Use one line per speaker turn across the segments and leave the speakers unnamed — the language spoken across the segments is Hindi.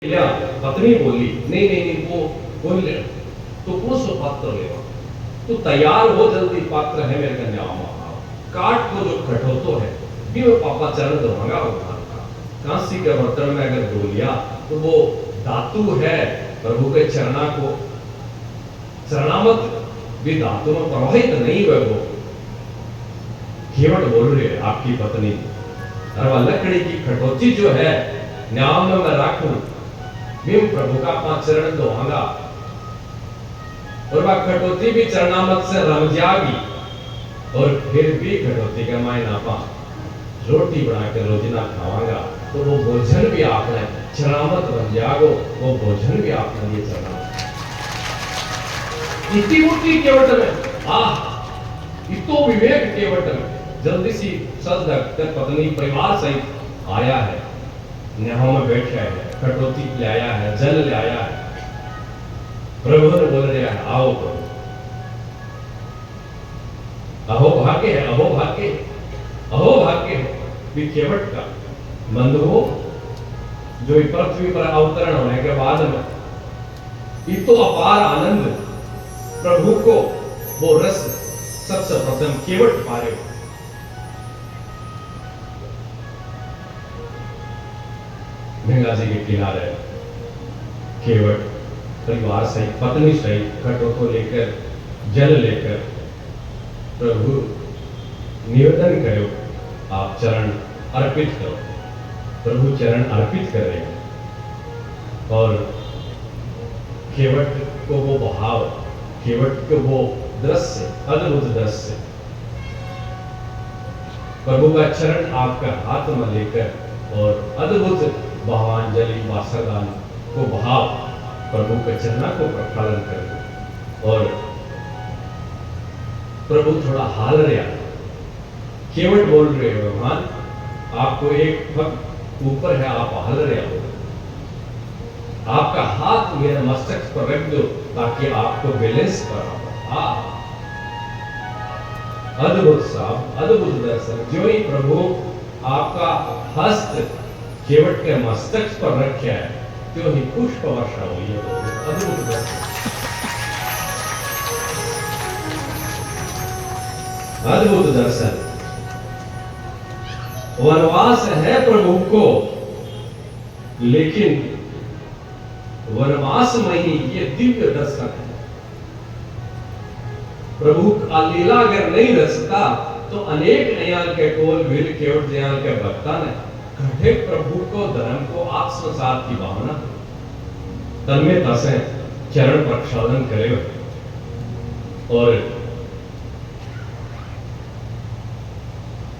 या पत्नी बोली नहीं नहीं नहीं वो बोल ले तो कौन सो पात्र लेवा तो तैयार हो जल्दी पात्र है मेरे कन्या काट को जो कठोतो है भी वो पापा चरण धोगा भगवान का कांसी के बर्तन में अगर धो लिया तो वो धातु है प्रभु के चरणा को चरणामत भी धातु में प्रवाहित नहीं हुए वो केवट बोल रही है आपकी पत्नी और लकड़ी की कटौती जो है न्याय में मैं रखूं मैं प्रभु का पांच चरण धोऊंगा और वह कटौती भी चरणामत से रम जाएगी और फिर भी कटौती का मायना पा रोटी बनाकर रोजिना खावांगा तो वो भोजन भी आपने चरणामत बन जाएगो वो भोजन भी आपने लिए चरणामत इतनी मोटी केवट में इतो विवेक केवट में जल्दी सी सज कर पत्नी परिवार सहित आया है न्याहों में बैठा है कटौती ले आया है जल ले आया है प्रभु ने बोल रहा है आओ प्रभु अहो भाग्य है अहो भाग्य अहो भाग्य है भी केवट का बंधुओं जो पृथ्वी पर अवतरण होने के बाद में इतो अपार आनंद प्रभु को वो रस सबसे प्रथम केवट पारे गंगा जी के किनारे केवट परिवार सहित पत्नी सहित घटों को लेकर जल लेकर प्रभु निवेदन करो आप चरण अर्पित करो प्रभु चरण अर्पित कर रहे हैं और केवट को वो भाव केवट को वो दृश्य अद्भुत दृश्य प्रभु का चरण आपका हाथ में लेकर और अद्भुत भावांजलि वासरदान को भाव प्रभु के चरणा को प्रफलन कर और प्रभु थोड़ा हाल रहा केवट बोल रहे हो भगवान आपको एक भक्त ऊपर है आप हाल रहे हो आपका हाथ मेरे मस्तक पर रख दो ताकि आपको बैलेंस करा अद्भुत साहब अद्भुत दर्शन जो ही प्रभु आपका हस्त केवट के मस्तक पर रखा है तो ही पुष्प वर्षा हुई है अद्भुत दर्शन अद्भुत दर्शन वनवास है प्रभु को लेकिन वनवास में ही ये दिव्य दर्शन है प्रभु का लीला अगर नहीं रचता तो अनेक नयाल के कोल वीर केवट जयाल के भक्ता ने घटे प्रभु को धर्म को आत्मसात की भावना तन में तसे चरण प्रक्षालन करे और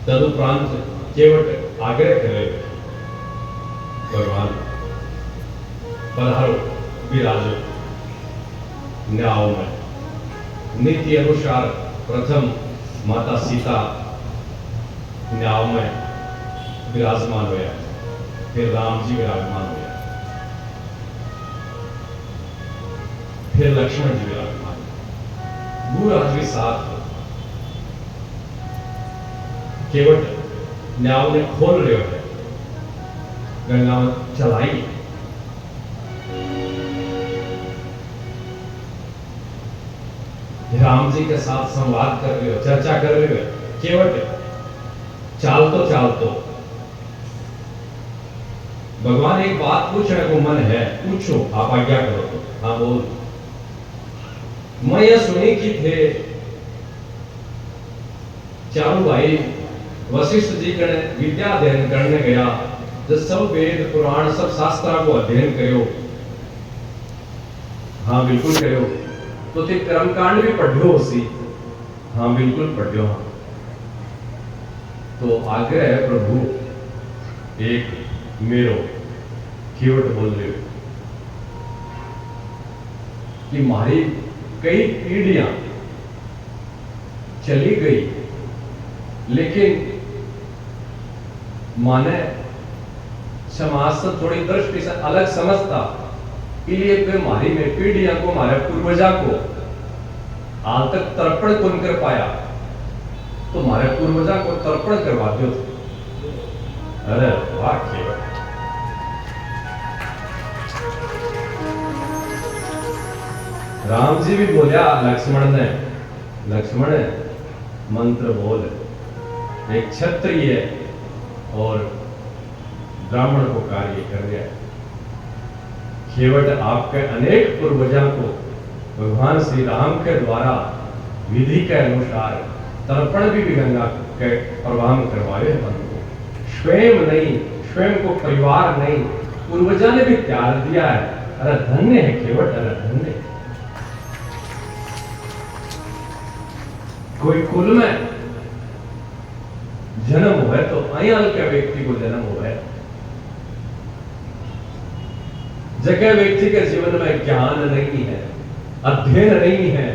तदुपरांत केवट आग्रह करे भगवान पधारो विराजो न्याय में नीति अनुसार प्रथम माता सीता न्याय में विराजमान हुआ फिर राम जी विराजमान हुआ फिर लक्ष्मण जी विराजमान गुरुराज भी साथ केवट न्याय ने खोल रहे हैं गंगा में चलाई राम जी के साथ संवाद कर रहे हो चर्चा कर रहे हो केवट चाल तो भगवान एक बात पूछने को मन है पूछो आप आज्ञा करो तो हाँ बोल मैं यह सुनी कि थे चारों भाई वशिष्ठ जी के विद्या अध्ययन करने गया जो सब वेद पुराण सब शास्त्रों को अध्ययन करो हाँ बिल्कुल करो तो ते कर्मकांड भी पढ़ो उसी हाँ बिल्कुल पढ़ो हाँ तो आग्रह है प्रभु एक मेरो केवट बोल रहे हो कि मारी कई पीढ़ियां चली गई लेकिन माने समाज से थोड़ी दृष्टि से अलग समझता इसलिए वे मारी में पीढ़ियां को हमारे पूर्वजा को आज तक तर्पण कौन कर पाया तो हमारे पूर्वजा को तर्पण करवा दो अरे वाह केवट राम जी भी बोलिया लक्ष्मण ने, लक्ष्मण मंत्र बोल, एक क्षत्रिय और ब्राह्मण को कार्य कर रहा है। केवट आपके अनेक पूर्वजों को भगवान श्री राम के द्वारा विधि के अनुसार तर्पण भी गंगा के प्रवाह में करवाए हैं। स्वयं नहीं, स्वयं को परिवार नहीं, पूर्वजा ने भी त्याग दिया है। अरे धन्य है केवट, अरे धन्य। कोई कुल में जन्म हुआ तो अयाल के व्यक्ति को जन्म हुआ है। जगह व्यक्ति के जीवन में ज्ञान नहीं है, अध्ययन नहीं है,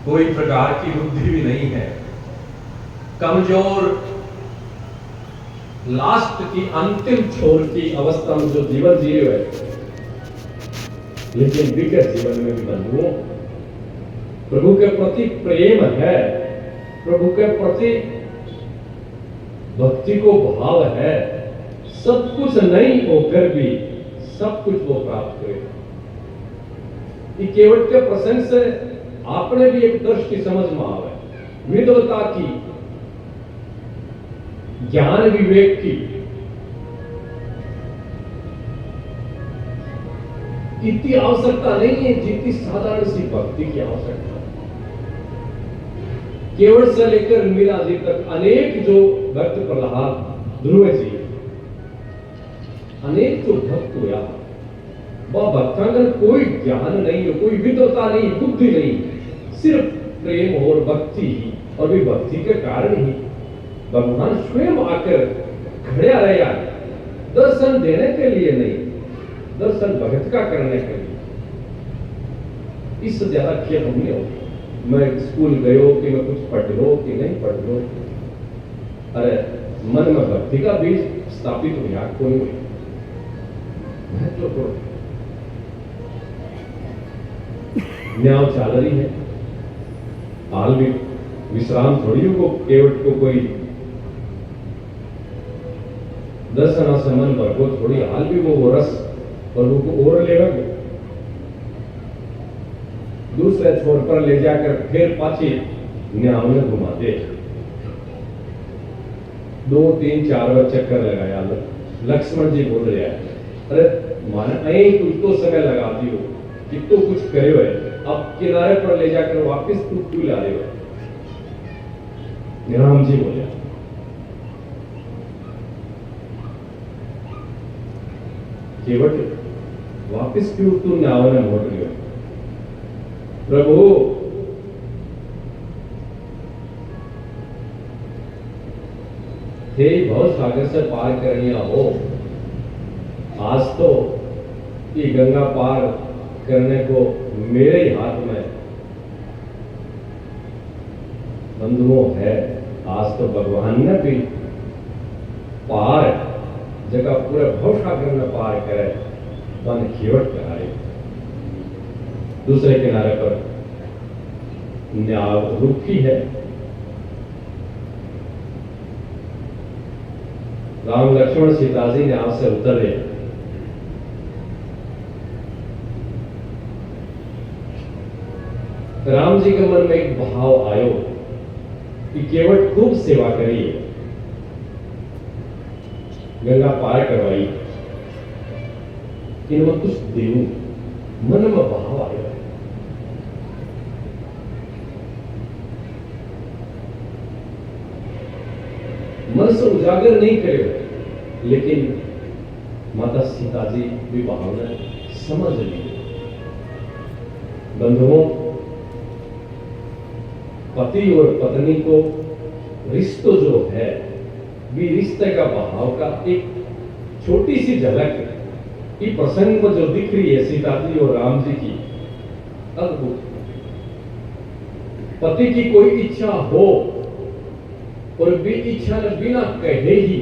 कोई प्रकार की बुद्धि भी नहीं है, कमजोर, लास्ट की अंतिम छोर की अवस्था में जो जीवन जी रहे है। लेकिन विगत जीवन में भी बंधुओं प्रभु के प्रति प्रेम है, प्रभु के प्रति भक्ति को भाव है, सब कुछ नहीं होकर भी सब कुछ वो प्राप्त करेगा। ये केवट के प्रसंग से आपने भी एक दृष्टि समझ में आवे, विद्वता की, ज्ञान विवेक की, इतनी आवश्यकता नहीं है जितनी साधारण सी भक्ति की आवश्यकता है। केवट से लेकर मीरा जी तक अनेक जो भक्त प्रहलाद, ध्रुव जी, अनेक जो भक्त हुआ, वह भक्तांगन कोई ज्ञान नहीं, कोई विद्वता नहीं, बुद्धि नहीं, सिर्फ प्रेम और भक्ति ही, और भी भक्ति के कारण ही भगवान स्वयं आकर खड़े रहा, दर्शन देने के लिए नहीं, दर्शन भगत का करने के लिए। इससे ज्यादा क्या हमने हो, मैं स्कूल गयो कि मैं कुछ पढ़ लो कि नहीं पढ़ लो, अरे मन में भक्ति का बीज स्थापित हो या कोई महत्वपूर्ण न्याय चाल रही है। हाल भी विश्राम थोड़ी को केवट को कोई दर्शना से मन भर को थोड़ी, हाल भी वो रस प्रभु को ओर लेगा, दूसरे छोर पर ले जाकर फिर पाछी न्याय में घुमाते। 2 3 4 बार चक्कर लगाया। लक्ष्मण जी बोल रहे हैं, अरे माने तू तो समय लगा दियो कि तो कुछ करे हुए, अब किनारे पर ले जाकर वापस तू क्यों ला रहे हो? राम जी बोले, केवट वापस क्यों तू न्याय में मोड़ रही हो? प्रभु हे भव सागर से पार करनिया हो, आज तो ये गंगा पार करने को मेरे ही हाथ में बंधुओं है। आज तो भगवान ने भी पार जगह पूरे भवसागर में पार करे, वन केवट कराए। दूसरे किनारे पर न्याय रुखी है। राम लक्ष्मण सीता जी न्याय से उतरे, राम जी के मन में एक भाव आयो कि केवट खूब सेवा करिए, गंगा पार करवाई, इनमें कुछ देऊं, मन में भाव आयो। मन से उजागर नहीं करे, लेकिन माता सीता जी भी भावना समझ ली। बंधुओं, पति और पत्नी को रिश्तो जो है, भी रिश्ते का भाव का एक छोटी सी झलक ये प्रसंग में जो दिख रही है सीता जी और राम जी की, अद्भुत। पति की कोई इच्छा हो और भी इच्छा ने बिना कहे ही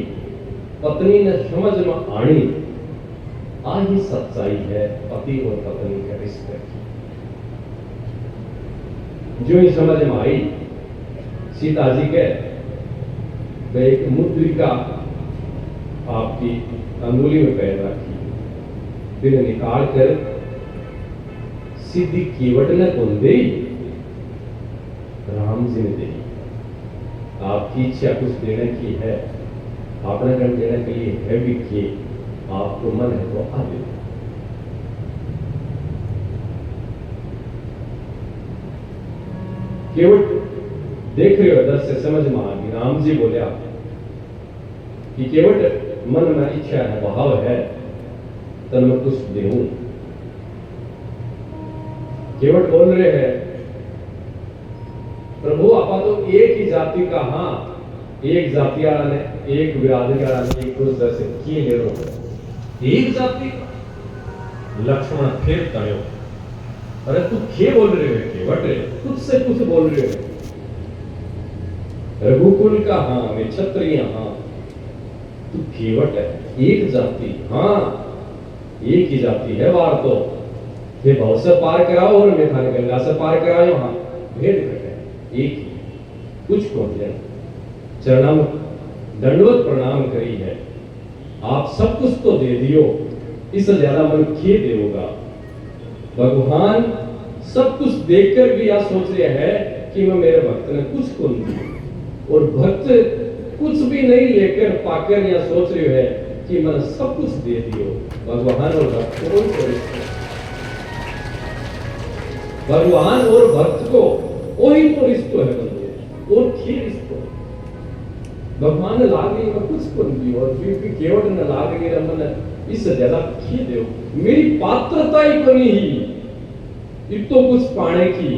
पत्नी ने समझ में आनी, ही सच्चाई है पति और पत्नी के रिश्ते की। जो ही समझ में आई, सीता जी के एक मुद्रिका आपकी अंगुली में पैर रखी, फिर निकाल कर सीधी कीवट ने कौन दी? राम जी ने दी। आपकी इच्छा कुछ देने की है, आपने कर देने के लिए है भी कि आपको मन है तो आ दे। केवट देख रहे हो, दस से समझ में आ गई। राम जी बोलिया कि केवट मन में इच्छा है, भाव है, तन में कुछ देऊं। केवट बोल रहे हैं, प्रभु आपा तो एक ही जाति का, हाँ एक जाति वाला ने, एक बिरादरी वाला ने, एक दूसरे से किए ले रो, एक जाति का। लक्ष्मण फिर तड़ो, अरे तू क्या बोल रहे हो केवट? तुझसे कुछ बोल रहे हो? रघुकुल का हाँ, मैं क्षत्रिय हाँ, तू केवट है, एक जाति, हाँ एक ही जाति है। वार तो ये भाव से पार कराओ और मैं थाने गंगा से पार कराओ, हाँ भेद घट है, एक ही। कुछ कौन है? चरणम दंडवत प्रणाम करी है, आप सब कुछ तो दे दियो, इससे ज्यादा मन किए देगा। भगवान सब कुछ देखकर भी यह सोच रहे हैं कि मैं मेरे भक्त ने कुछ को नहीं दिया, और भक्त कुछ भी नहीं लेकर पाकर यह सोच रहे हैं कि मैं सब कुछ दे दियो। भगवान और भक्त को भगवान और भक्त को वही तो रिश्तो है बंधु, और क्या रिश्तो? भगवान ने लाग रही मैं कुछ को नहीं दियो, और फिर केवट ने लाग रही मैंने इससे ज्यादा खी दो, मेरी पात्रता ही बनी ही इतो कुछ पाने की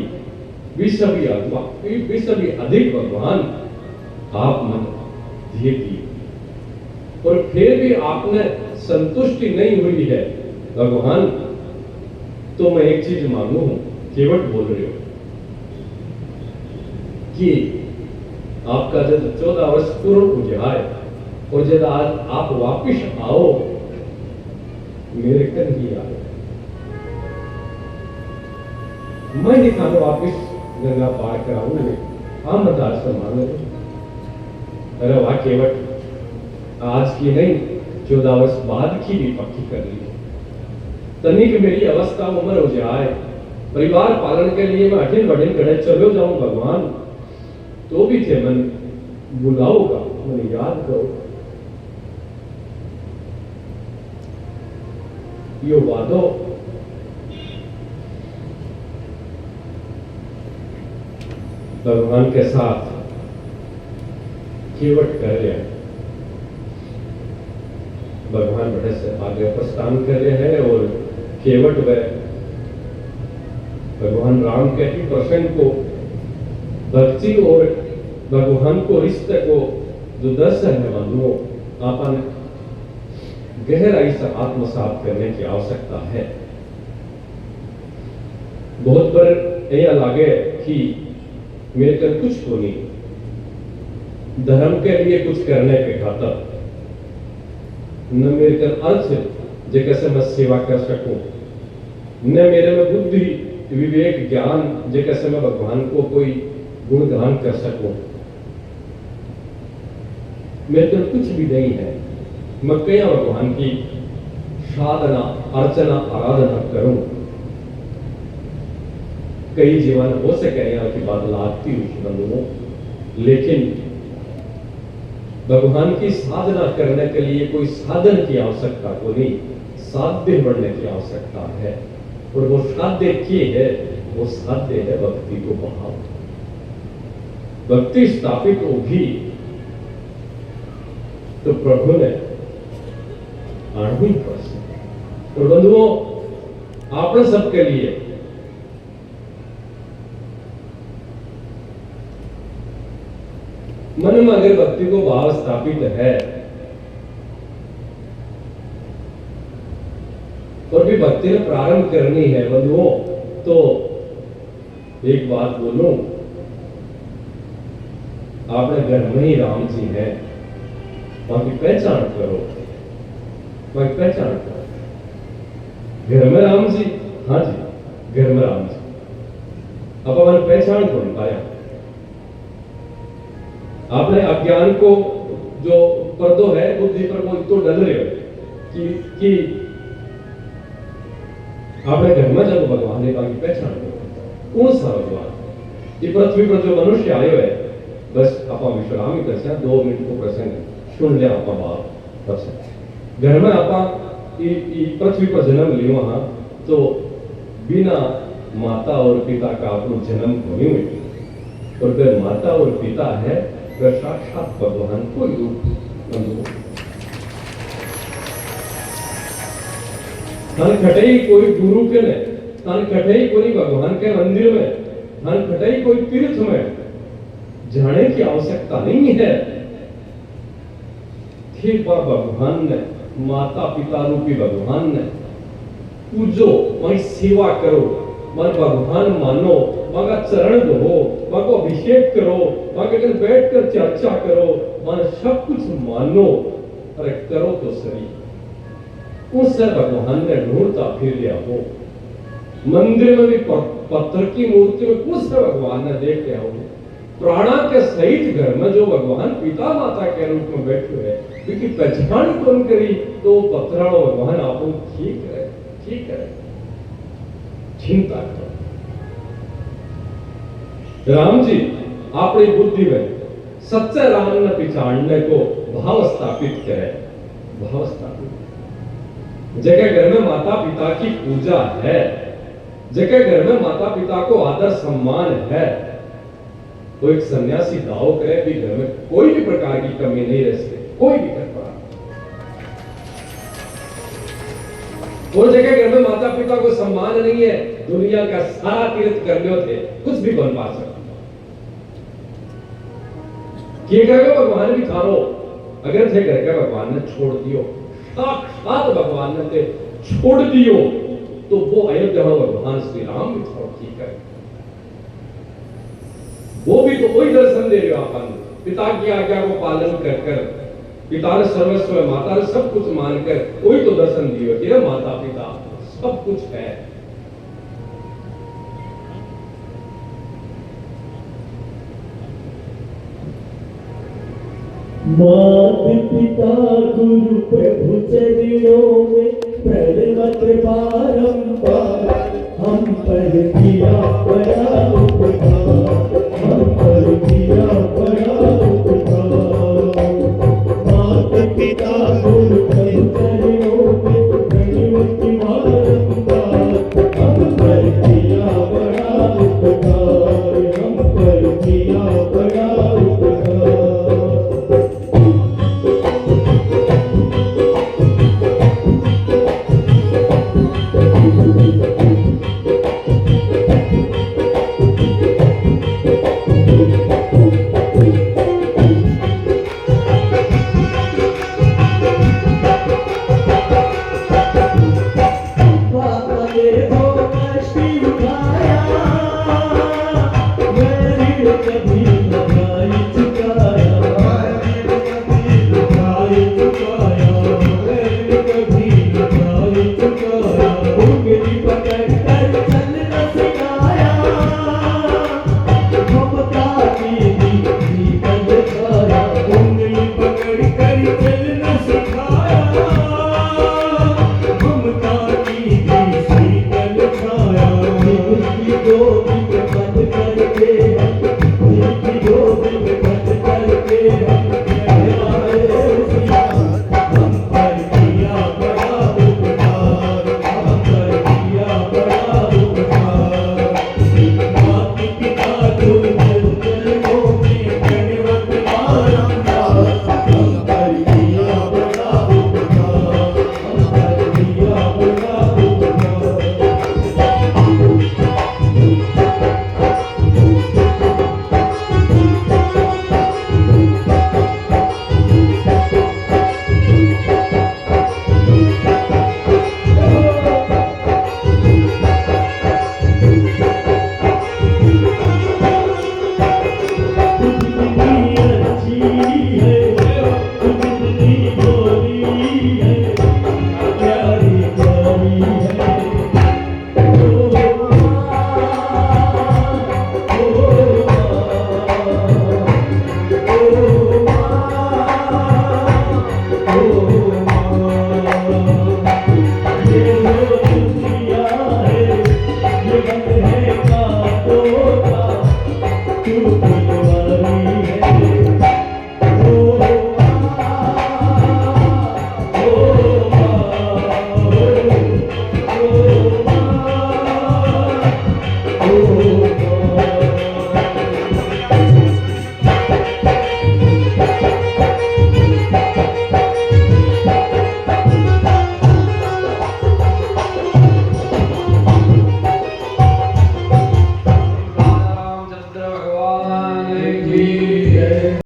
विसभी अधिक भगवान आप मन दिए दी, और फिर भी आपने संतुष्टि नहीं हुई है भगवान, तो मैं एक चीज मांगू हूं। केवट बोल रहे हो कि आपका जब 14 वर्ष पूर्ण हो जाए और जब आज आप वापिस आओ मेरे कर ही आओ, मैं नहीं खाने वापिस गंगा पार कराऊंगा, हम दर्शन मांगे। अरे वाह केवट, आज की नहीं 14 वर्ष बाद की भी पक्की कर ली। तनिक मेरी अवस्था उम्र हो जाए, परिवार पालन के लिए मैं अठिन बढ़िन गढ़े चलो जाऊं भगवान, तो भी थे मन बुलाओगा, मन याद करो। यो वादो भगवान के साथ केवट कर रहे हैं। भगवान बड़े से आगे प्रस्थान कर रहे हैं, और केवट व भगवान राम के ही प्रसंग को, भक्ति और भगवान को रिश्ते को जो दर्शन है बंधुओं, आपने गहराई से आत्मसात करने की आवश्यकता है। बहुत बार यह लगे कि मेरे कर कुछ को नहीं, धर्म के लिए कुछ करने के खातर न मेरे कर अर्थ जो कैसे मैं सेवा कर सकूं, न मेरे में बुद्धि विवेक ज्ञान जो कैसे मैं भगवान को कोई गुणगान कर सकूं। मेरे कर कुछ भी नहीं है, मैं कया भगवान की साधना अर्चना आराधना करूं। कई जीवन हो सके यहाँ की बात लागती हुई बंधुओं, लेकिन भगवान की साधना करने के लिए कोई साधन की आवश्यकता को नहीं, साध्य बढ़ने की आवश्यकता है। और वो साध्य क्या है? वो साध्य है भक्ति को बढ़ाओ। भक्ति स्थापित होगी तो प्रभु ने आणवी प्रश्न। और बंधुओं, आपने सबके लिए मन में अगर भक्ति को भाव स्थापित है और भी भक्ति ने प्रारंभ करनी है बंधुओं, तो एक बात बोलूं, आपने घर में ही राम जी हैं, वहां की पहचान करो, वहां की पहचान करो। घर में राम जी, हाँ जी घर में राम जी, अब हमारी पहचान को नहीं पाया। आपने अज्ञान को जो पर्दो है बुद्धि पर वो तो डल रहे हो कि આપણે ઘરમાં જ ભગવાનની બાકી પહેચાન कौन सा भगवान ये पृथ्वी पर जो मनुष्य आए हुए बस आप विश्राम ही कर सकते 2 मिनट को प्रसंग सुन ले आप बाप प्रसंग घर में आप पृथ्वी पर जन्म लियो हाँ तो बिना माता और पिता का आपको जन्म होने हुई और अगर माता और पिता है तो साक्षात भगवान को रूप धन खटई कोई गुरु के ने धन खटई कोई भगवान के मंदिर में धन खटई कोई तीर्थ में जाने की आवश्यकता नहीं है ठीक भगवान ने माता पिता रूपी भगवान ने पूजो वही सेवा करो मन भगवान मानो वहां का चरण धो वहां को अभिषेक करो वहां के बैठकर चर्चा करो मन सब कुछ मानो अरे करो तो सही उससे भगवान ने ढूंढता फिर लिया हो मंदिर में भी पत्थर की मूर्ति में कुछ भगवान ने देख लिया हो प्राणा के सहित घर में जो भगवान पिता माता के रूप में बैठे हुए क्योंकि पहचान कौन करी तो पत्थर भगवान आप ठीक है चिंता करो राम जी अपनी बुद्धि में सच्चे राम ने पहचानने को भाव स्थापित करे भाव स्थापित जगह घर में माता पिता की पूजा है जगह घर में माता पिता को आदर सम्मान है तो एक सन्यासी दाव करे भी घर में कोई भी प्रकार की कमी नहीं रह सकती कोई भी कर पा वो जगह घर में माता पिता को सम्मान नहीं है दुनिया का सारा तीर्थ कर लो थे कुछ भी बन पा सकता भगवान भी थारो अगर थे घर के भगवान ने छोड़ दियो साक्षात भगवान ने छोड़ दियो तो वो अयोध्या में भगवान श्री राम भी थोड़ा ठीक है वो भी तो वही दर्शन दे रहे हो अपन पिता की आज्ञा को पालन कर कर पिता ने सर्वस्व है माता ने सब कुछ मानकर वही तो दर्शन दिए कि माता पिता सब कुछ है
माता पिता गुरु प्रभु चरणों में प्रणव बारंबार हम पर किया